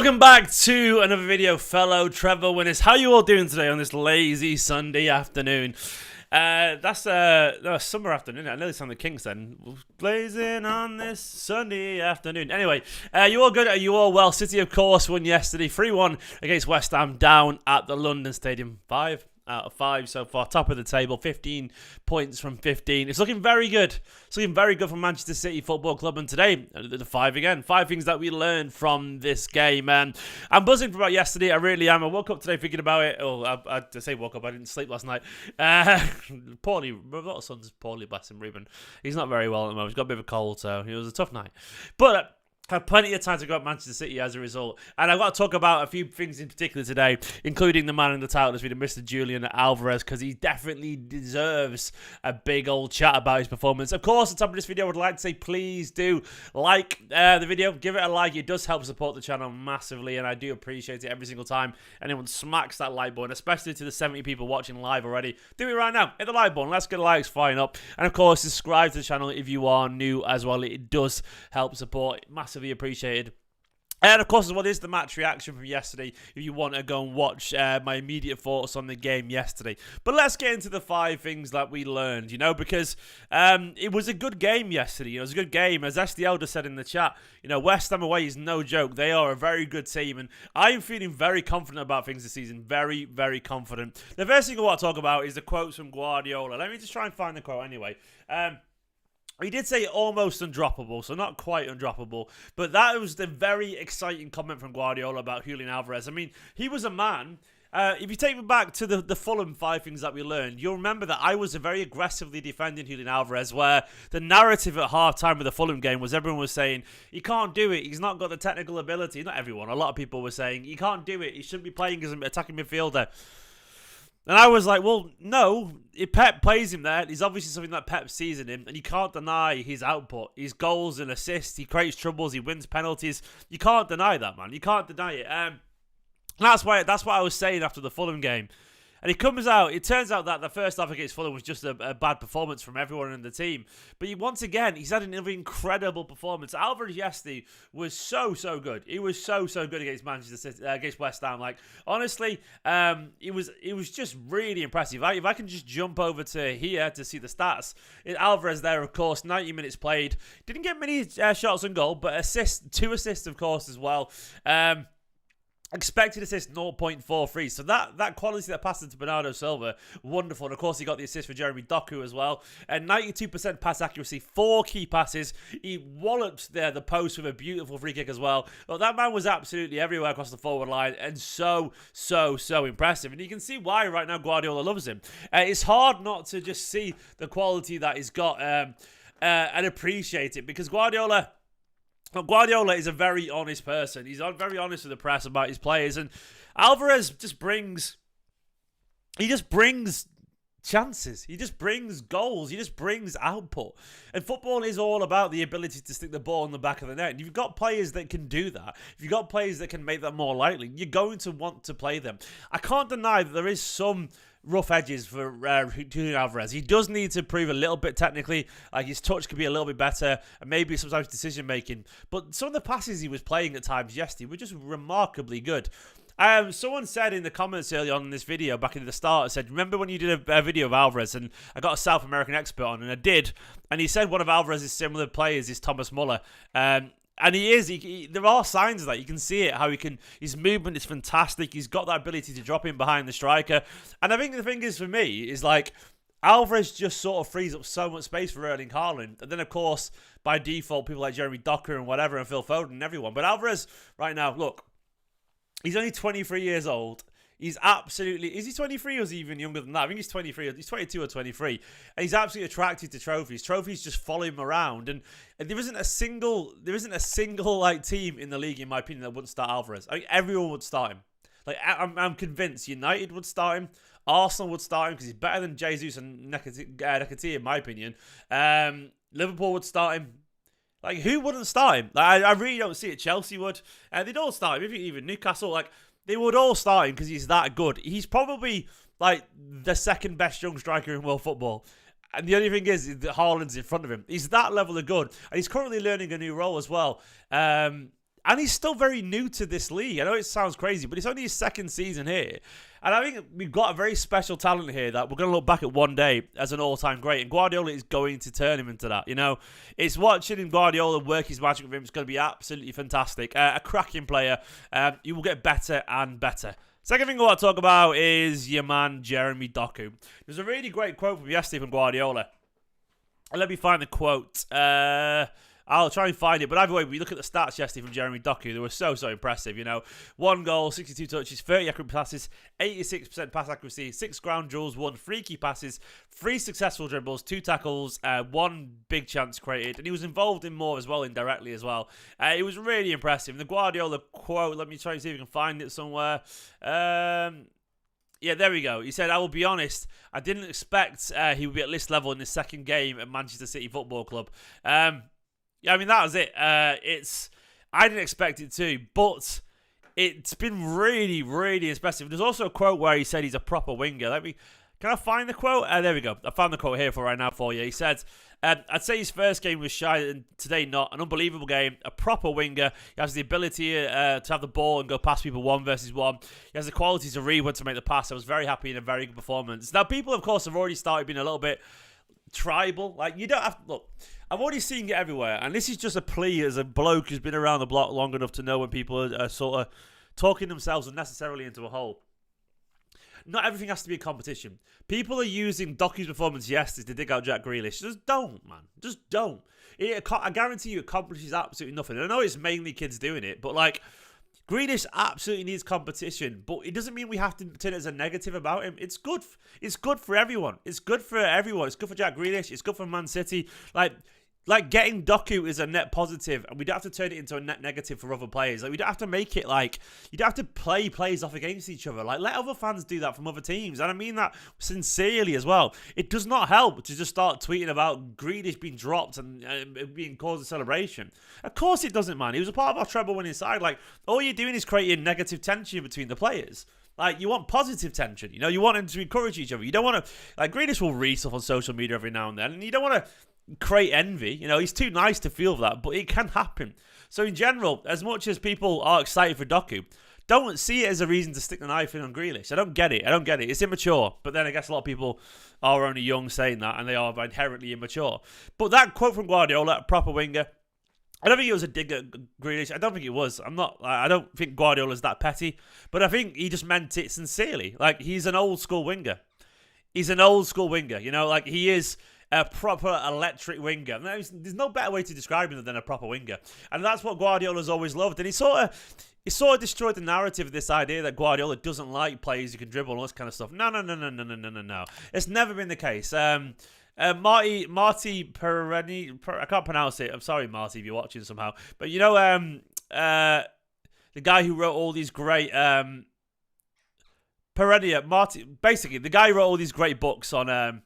Welcome back to another video, fellow Trevor winners. How you all doing today on this lazy Sunday afternoon? That's summer afternoon. I nearly sound the Kings then. Blazing on this Sunday afternoon. Anyway, you all good? Are you all well? City, of course, won yesterday 3-1 against West Ham down at the London Stadium. 5 out of 5 so far. Top of the table, 15 points from 15. It's looking very good. It's looking very good for Manchester City Football Club. And today, the 5 again. 5 things that we learned from this game. I'm buzzing about yesterday. I really am. I woke up today thinking about it. Oh, I say woke up. I didn't sleep last night. Poorly. My little son's poorly, bless him, Ruben. He's not very well at the moment. He's got a bit of a cold, so it was a tough night. But had plenty of time to go at Manchester City as a result. And I've got to talk about a few things in particular today, including the man in the title this video, Mr. Julian Alvarez, because he definitely deserves a big old chat about his performance. Of course, at the top of this video, I would like to say please do like the video. Give it a like. It does help support the channel massively, and I do appreciate it every single time anyone smacks that like button, especially to the 70 people watching live already. Do it right now. Hit the like button. Let's get the likes flying up. And of course, subscribe to the channel if you are new as well. It does help support. Massively appreciated. And of course, as well, is the match reaction from yesterday if you want to go and watch my immediate thoughts on the game yesterday. But let's get into the 5 things that we learned, because it was a good game yesterday. It was a good game. As Esteemed just said in the chat, West Ham away is no joke. They are a very good team, and I am feeling very confident about things this season. Very, very confident. The first thing I want to talk about is the quotes from Guardiola. Let me just try and find the quote anyway. He did say almost undroppable, so not quite undroppable, but that was the very exciting comment from Guardiola about Julian Alvarez. I mean, he was a man. If you take me back to the Fulham 5 things that we learned, you'll remember that I was very aggressively defending Julian Alvarez, where the narrative at half-time of the Fulham game was everyone was saying, he can't do it, he's not got the technical ability. Not everyone, a lot of people were saying, he can't do it, he shouldn't be playing as an attacking midfielder. And I was like, well, no, if Pep plays him there, there's obviously something that Pep sees in him, and you can't deny his output, his goals and assists, he creates troubles, he wins penalties. You can't deny that, man. You can't deny it. That's what I was saying after the Fulham game. And it turns out that the first half against Fulham was just a bad performance from everyone in the team. But once again, he's had another incredible performance. Alvarez yesterday was so good. He was so good against Manchester City, against West Ham. Like, honestly, it was just really impressive. If I can just jump over to here to see the stats, Alvarez there, of course, 90 minutes played. Didn't get many shots on goal, but 2 assists, of course, as well. Expected assist 0.43. So that quality that passed into Bernardo Silva, wonderful. And of course, he got the assist for Jeremy Doku as well. And 92% pass accuracy, 4 key passes. He walloped the post with a beautiful free kick as well. But that man was absolutely everywhere across the forward line, and so impressive. And you can see why right now Guardiola loves him. It's hard not to just see the quality that he's got and appreciate it, because Guardiola is a very honest person. He's very honest with the press about his players. And Alvarez just brings chances. He just brings goals. He just brings output. And football is all about the ability to stick the ball in the back of the net. And if you've got players that can do that, if you've got players that can make that more likely, you're going to want to play them. I can't deny that there is some rough edges for Julian Alvarez. He does need to improve a little bit technically. Like, his touch could be a little bit better, and maybe sometimes decision making. But some of the passes he was playing at times yesterday were just remarkably good. Someone said in the comments early on in this video, back in the start, said, remember when you did a video of Alvarez, and I got a South American expert on, and I did, and he said one of Alvarez's similar players is Thomas Muller. And he is. There are signs of that. You can see it. His movement is fantastic. He's got that ability to drop in behind the striker. And I think the thing is, for me, is like, Alvarez just sort of frees up so much space for Erling Haaland. And then, of course, by default, people like Jeremy Doku and whatever, and Phil Foden and everyone. But Alvarez, right now, look, he's only 23 years old. He's absolutely... Is he 23 or is he even younger than that? I think he's 23. He's 22 or 23. And he's absolutely attracted to trophies. Trophies just follow him around. And there isn't a single like team in the league, in my opinion, that wouldn't start Alvarez. I think everyone would start him. Like, I'm convinced United would start him. Arsenal would start him because he's better than Jesus and Nketiah, in my opinion. Liverpool would start him. Like, who wouldn't start him? Like, I really don't see it. Chelsea would. They'd all start him. Even Newcastle, like... They would all start him because he's that good. He's probably like the second best young striker in world football. And the only thing is that Haaland's in front of him. He's that level of good. And he's currently learning a new role as well. And he's still very new to this league. I know it sounds crazy, but it's only his second season here. And I think we've got a very special talent here that we're going to look back at one day as an all-time great. And Guardiola is going to turn him into that. You know, it's watching him, Guardiola, work his magic with him. It's going to be absolutely fantastic. A cracking player. He will get better and better. Second thing I want to talk about is your man, Jeremy Doku. There's a really great quote from yesterday from Guardiola. And let me find the quote. I'll try and find it. But either way, we look at the stats yesterday from Jeremy Doku. They were so impressive, you know. 1 goal, 62 touches, 30 accurate passes, 86% pass accuracy, 6 ground duels, 1 free key passes, 3 successful dribbles, 2 tackles, 1 big chance created. And he was involved in more as well, indirectly as well. It was really impressive. The Guardiola quote, let me try and see if I can find it somewhere. Yeah, there we go. He said, I will be honest, I didn't expect he would be at this level in his second game at Manchester City Football Club. Yeah, I mean, that was it. I didn't expect it to, but it's been really, really impressive. There's also a quote where he said he's a proper winger. Can I find the quote? There we go. I found the quote here right now for you. He said, I'd say his first game was shy, and today not. An unbelievable game. A proper winger. He has the ability to have the ball and go past people 1 versus 1. He has the quality to read when to make the pass. I was very happy in a very good performance. Now, people, of course, have already started being a little bit tribal. Like, you don't have to... Look, I've already seen it everywhere, and this is just a plea as a bloke who's been around the block long enough to know when people are sort of talking themselves unnecessarily into a hole. Not everything has to be a competition. People are using Doku's performance yesterday to dig out Jack Grealish. Just don't, man. Just don't. I guarantee you it accomplishes absolutely nothing. I know it's mainly kids doing it, but like, Grealish absolutely needs competition, but it doesn't mean we have to turn it as a negative about him. It's good. It's good for everyone. It's good for everyone. It's good for Jack Grealish. It's good for Man City. Like getting Doku is a net positive, and we don't have to turn it into a net negative for other players. Like, we don't have to make it like, you don't have to play players off against each other. Like, let other fans do that from other teams, and I mean that sincerely as well. It does not help to just start tweeting about Grealish being dropped and being caused a celebration. Of course it doesn't, man. He was a part of our treble winning side. Like, all you're doing is creating negative tension between the players. Like, you want positive tension. You know, you want them to encourage each other. You don't want to... Like, Grealish will read stuff on social media every now and then, and you don't want to create envy. You know, he's too nice to feel that, but it can happen. So in general, as much as people are excited for Doku, don't see it as a reason to stick the knife in on Grealish. I don't get it. It's immature. But then I guess a lot of people are only young saying that, and they are inherently immature. But that quote from Guardiola, proper winger, I don't think it was a dig at Grealish. I don't think it was. I don't think Guardiola's that petty, but I think he just meant it sincerely. Like, he's an old school winger. You know, like, he is a proper electric winger. There's no better way to describe him than a proper winger. And that's what Guardiola's always loved. And he sort of destroyed the narrative of this idea that Guardiola doesn't like players who can dribble and all this kind of stuff. No. It's never been the case. Marty Perenni, I can't pronounce it. I'm sorry, Marty, if you're watching somehow. But you know, the guy who wrote all these great Perenni, Marty, basically the guy who wrote all these great books on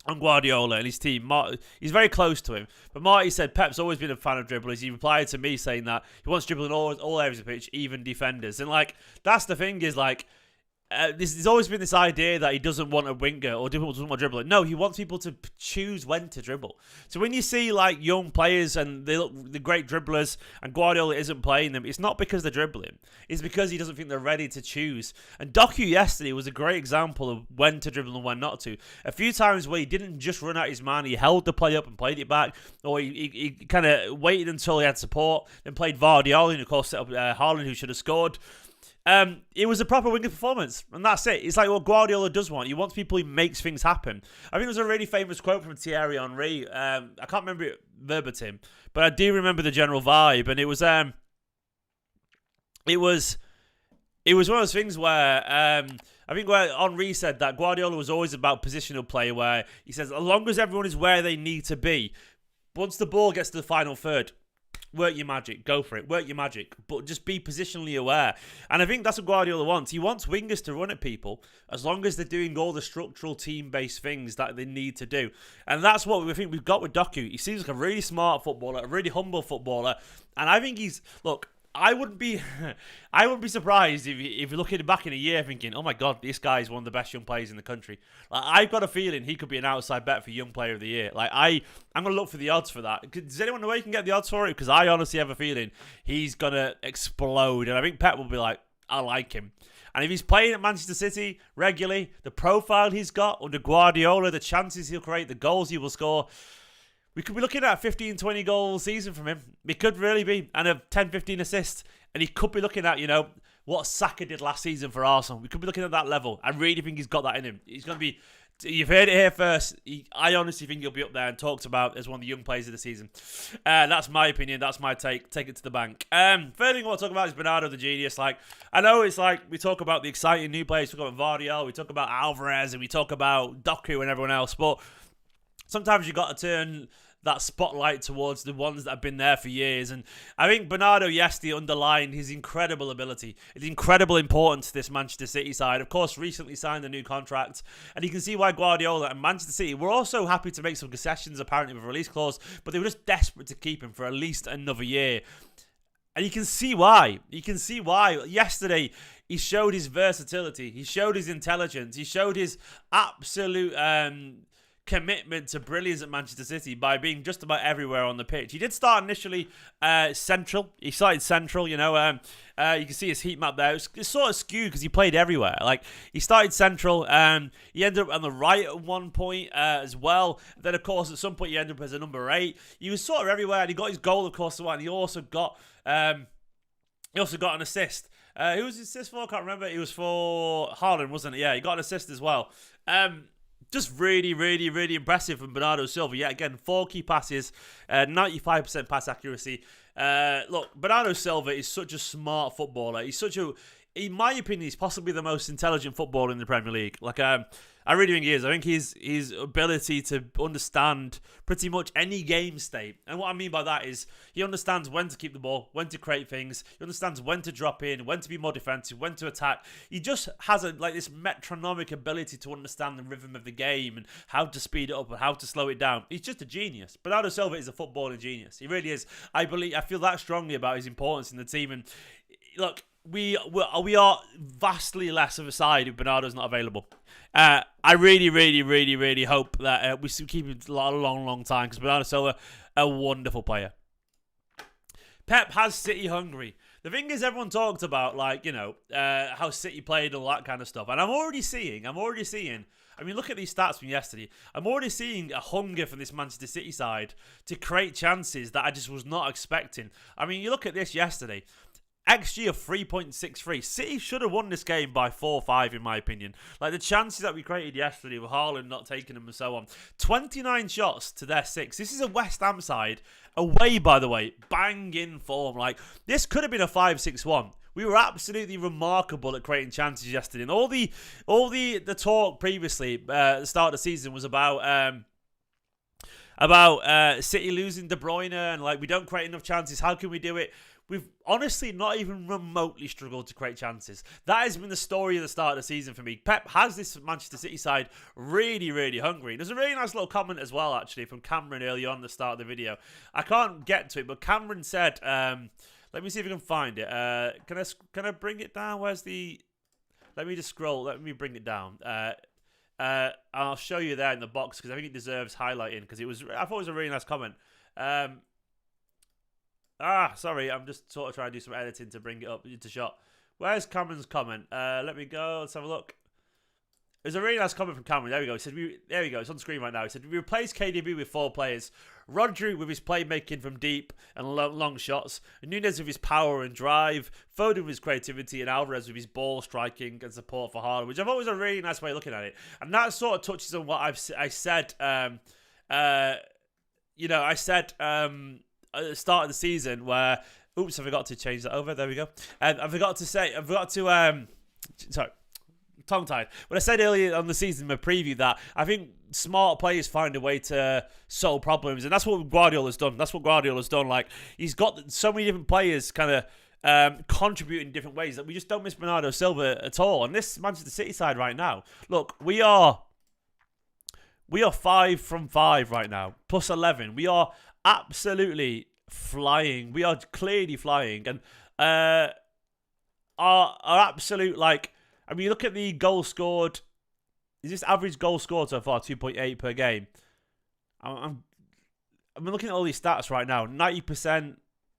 Guardiola and his team. He's very close to him. But Marty said Pep's always been a fan of dribblers. He replied to me saying that he wants dribbling all areas of the pitch, even defenders. And like, that's the thing, is like, there's always been this idea that he doesn't want a winger or doesn't want dribbling. No, he wants people to choose when to dribble. So when you see like young players and they look the great dribblers and Guardiola isn't playing them, it's not because they're dribbling. It's because he doesn't think they're ready to choose. And Doku yesterday was a great example of when to dribble and when not to. A few times where he didn't just run at his man, he held the play up and played it back, or he kind of waited until he had support, then played Guardiola and of course set up Haaland, who should have scored. It was a proper winger performance, and that's it. It's like what Guardiola does want. He wants people who makes things happen. I think there was a really famous quote from Thierry Henry. I can't remember it verbatim, but I do remember the general vibe, and it was one of those things where I think where Henry said that Guardiola was always about positional play, where he says, as long as everyone is where they need to be, once the ball gets to the final third, work your magic, go for it, work your magic, but just be positionally aware. And I think that's what Guardiola wants. He wants wingers to run at people as long as they're doing all the structural team-based things that they need to do. And that's what we think we've got with Doku. He seems like a really smart footballer, a really humble footballer. And I think I wouldn't be, I wouldn't be surprised if you're looking back in a year thinking, oh my god, this guy is one of the best young players in the country. Like, I've got a feeling he could be an outside bet for Young Player of the Year. Like, I'm gonna look for the odds for that. Does anyone know where you can get the odds for it? Because I honestly have a feeling he's gonna explode, and I think Pep will be like, I like him. And if he's playing at Manchester City regularly, the profile he's got under Guardiola, the chances he'll create, the goals he will score, we could be looking at a 15, 20 goal season from him. It could really be. And a 10, 15 assists. And he could be looking at, what Saka did last season for Arsenal. We could be looking at that level. I really think he's got that in him. He's going to be... You've heard it here first. I honestly think he'll be up there and talked about as one of the young players of the season. That's my opinion. That's my take. Take it to the bank. Third thing I want to talk about is Bernardo the Genius. Like, I know it's like we talk about the exciting new players. We talk about Vardiol. We talk about Alvarez. And we talk about Doku and everyone else. But sometimes you've got to turn that spotlight towards the ones that have been there for years. And I think Bernardo yesterday underlined his incredible ability. It's incredible importance to this Manchester City side. Of course, recently signed a new contract. And you can see why Guardiola and Manchester City were also happy to make some concessions, apparently, with a release clause. But they were just desperate to keep him for at least another year. And you can see why. You can see why. Yesterday, he showed his versatility. He showed his intelligence. He showed his absolute... commitment to brilliance at Manchester City by being just about everywhere on the pitch. He did start initially central. He started central, you can see his heat map there. It's sort of skewed because he played everywhere. Like, he started central. He ended up on the right at one point as well. Then, of course, at some point, he ended up as a number 8. He was sort of everywhere, and he got his goal, of course, and he also got an assist. Who was his assist for? I can't remember. It was for Haaland, wasn't it? Yeah, he got an assist as well. Just really, really, really impressive from Bernardo Silva. Yeah, again, 4 key passes, 95% pass accuracy. Look, Bernardo Silva is such a smart footballer. In my opinion, he's possibly the most intelligent footballer in the Premier League. Like, I really think he is. I think his ability to understand pretty much any game state. And what I mean by that is he understands when to keep the ball, when to create things. He understands when to drop in, when to be more defensive, when to attack. He just has this metronomic ability to understand the rhythm of the game and how to speed it up and how to slow it down. He's just a genius. Bernardo Silva is a footballing I really is. I feel that strongly about his importance in the team. And look, we are vastly less of a side if Bernardo's not available. I really, really, really, really hope that we keep him a long time because Bernardo Silva, a wonderful player. Pep has City hungry. The thing is, everyone talked about how City played and all that kind of stuff, and I'm already seeing. I mean, look at these stats from yesterday. I'm already seeing a hunger from this Manchester City side to create chances that I just was not expecting. I mean, you look at this yesterday. XG of 3.63. City should have won this game by 4-5, in my opinion. Like, the chances that we created yesterday with Haaland not taking them and so on. 29 shots to their 6. This is a West Ham side. Away, by the way. Bang in form. Like, this could have been a 5-6-1. We were absolutely remarkable at creating chances yesterday. And all the talk previously at the start of the season was about City losing De Bruyne and we don't create enough chances. How can we do it? We've honestly not even remotely struggled to create chances. That has been the story of the start of the season for me. Pep has this Manchester City side really, really hungry. There's a really nice little comment as well, actually, from Cameron early on at the start of the video. I can't get to it, but Cameron said, let me see if I can find it. Can I bring it down? Where's the... Let me just scroll. Let me bring it down. I'll show you there in the box because I think it deserves highlighting because I thought it was a really nice comment. Sorry, I'm just sort of trying to do some editing to bring it up into shot. Where's Cameron's comment? Let me go. Let's have a look. There's a really nice comment from Cameron. There we go. He said, there we go. It's on screen right now. He said, we replaced KDB with 4 players. Rodri with his playmaking from deep and long shots. Nunez with his power and drive. Foden with his creativity. And Alvarez with his ball striking and support for Haaland, which I thought was a really nice way of looking at it. And that sort of touches on what I said. I said at the start of the season where... Oops, I forgot to change that over. There we go. I forgot to... Sorry. Tongue-tied. But I said earlier on the season in my preview that I think smart players find a way to solve problems. And that's what Guardiola's done. Like, he's got so many different players kind of contribute in different ways that we just don't miss Bernardo Silva at all. And this Manchester City side right now, look, we are 5 from 5 right now. Plus 11. We are absolutely flying. We are clearly flying. And are absolute, like, I mean, you look at the goal scored. Is this average goal scored so far 2.8 per game? I'm looking at all these stats right now. 90%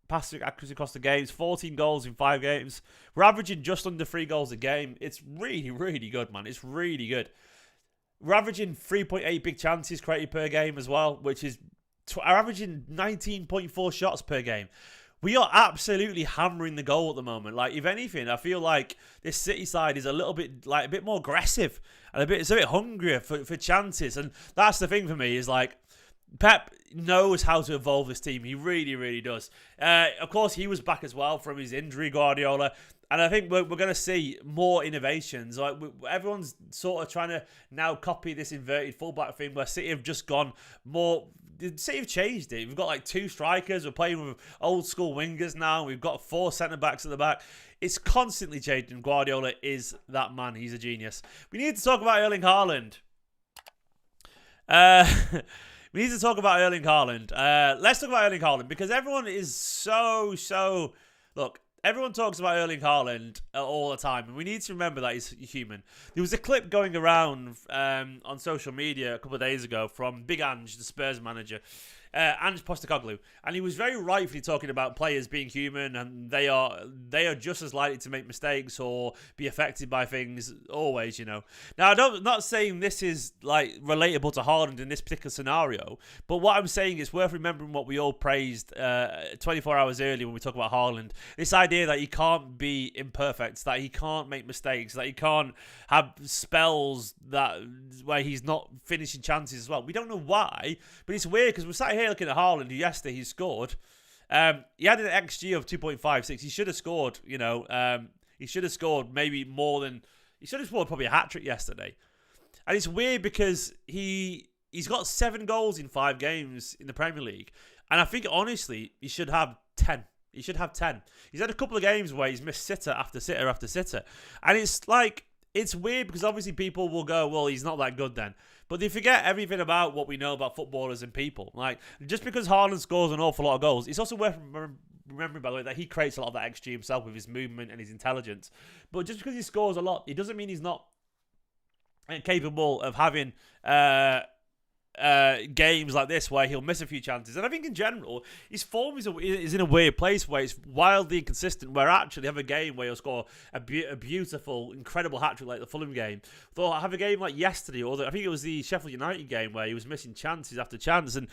passing accuracy across the games, 14 goals in 5 games. We're averaging just under 3 goals a game. It's really, really good, man. It's really good. We're averaging 3.8 big chances created per game as well, which is are averaging 19.4 shots per game. We are absolutely hammering the goal at the moment. Like, if anything, I feel like this City side is a little bit, like, a bit more aggressive and it's a bit hungrier for chances. And that's the thing for me, is like, Pep knows how to evolve this team. He really, really does. Of course, he was back as well from his injury, Guardiola. And I think we're going to see more innovations. Like, everyone's sort of trying to now copy this inverted fullback thing, where City have just gone more. City have changed it. We've got like 2 strikers. We're playing with old school wingers now. We've got 4 centre backs at the back. It's constantly changing. Guardiola is that man. He's a genius. We need to talk about Erling Haaland. We need to talk about Erling Haaland. Let's talk about Erling Haaland, because everyone is so... Look, everyone talks about Erling Haaland all the time, and we need to remember that he's human. There was a clip going around on social media a couple of days ago from Big Ange, the Spurs manager, Ange Postecoglou, and he was very rightfully talking about players being human, and they are just as likely to make mistakes or be affected by things always, you know. Now, I'm not saying this is like relatable to Haaland in this particular scenario, but what I'm saying is worth remembering what we all praised 24 hours earlier when we talk about Haaland. This idea that he can't be imperfect, that he can't make mistakes, that he can't have spells where he's not finishing chances as well. We don't know why, but it's weird, because we're sat here looking at Haaland, who yesterday he scored. He had an XG of 2.56. He should have scored, you know. He should have scored maybe more than... He should have scored probably a hat-trick yesterday. And it's weird because he's got 7 goals in 5 games in the Premier League. And I think, honestly, he should have 10. He should have 10. He's had a couple of games where he's missed sitter after sitter after sitter. And it's like... It's weird because obviously people will go, well, he's not that good then. But they forget everything about what we know about footballers and people. Like, just because Haaland scores an awful lot of goals, it's also worth remembering, by the way, that he creates a lot of that XG himself with his movement and his intelligence. But just because he scores a lot, it doesn't mean he's not capable of having games like this where he'll miss a few chances. And I think in general, his form is in a weird place where it's wildly inconsistent, where I actually have a game where he'll score a beautiful, incredible hat-trick like the Fulham game. Though I have a game like yesterday, or I think it was the Sheffield United game, where he was missing chances after chance. And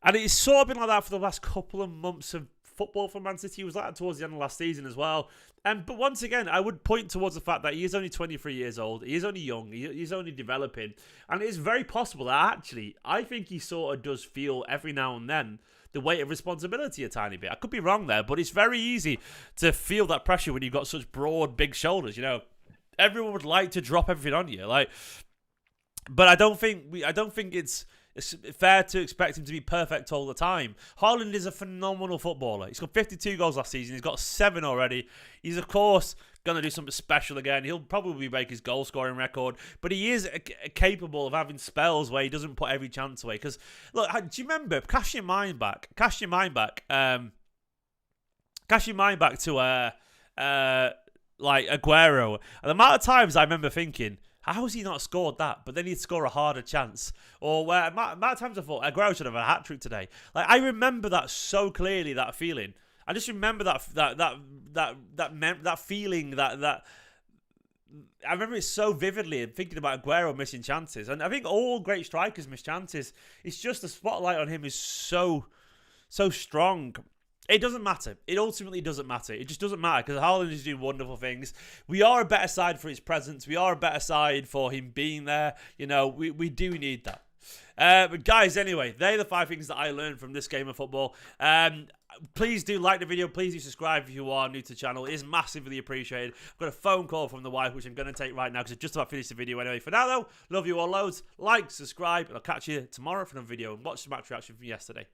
it's sort of been like that for the last couple of months of football for Man City. He was like that towards the end of last season as well. But once again, I would point towards the fact that he is only 23 years old. He is only young. He's only developing. And it is very possible that actually, I think he sort of does feel every now and then the weight of responsibility a tiny bit. I could be wrong there, but it's very easy to feel that pressure when you've got such broad, big shoulders. You know, everyone would like to drop everything on you. But I don't think it's fair to expect him to be perfect all the time. Haaland is a phenomenal footballer. He's got 52 goals last season. He's got 7 already. He's, of course, going to do something special again. He'll probably break his goal-scoring record. But he is capable of having spells where he doesn't put every chance away. Because, look, do you remember? Cast your mind back to like Aguero. And the amount of times I remember thinking, how has he not scored that? But then he'd score a harder chance. Or where amount of times I thought Aguero should have a hat-trick today. Like, I remember that so clearly, that feeling. I just remember that feeling, that I remember it so vividly, and thinking about Aguero missing chances. And I think all great strikers miss chances. It's just the spotlight on him is so strong. It doesn't matter. It ultimately doesn't matter. It just doesn't matter, because Haaland is doing wonderful things. We are a better side for his presence. We are a better side for him being there. You know, we do need that. But guys, anyway, they're the 5 things that I learned from this game of football. Please do like the video. Please do subscribe if you are new to the channel. It is massively appreciated. I've got a phone call from the wife, which I'm going to take right now, because I've just about finished the video anyway. For now, though, love you all loads. Like, subscribe, and I'll catch you tomorrow for another video, and watch the match reaction from yesterday.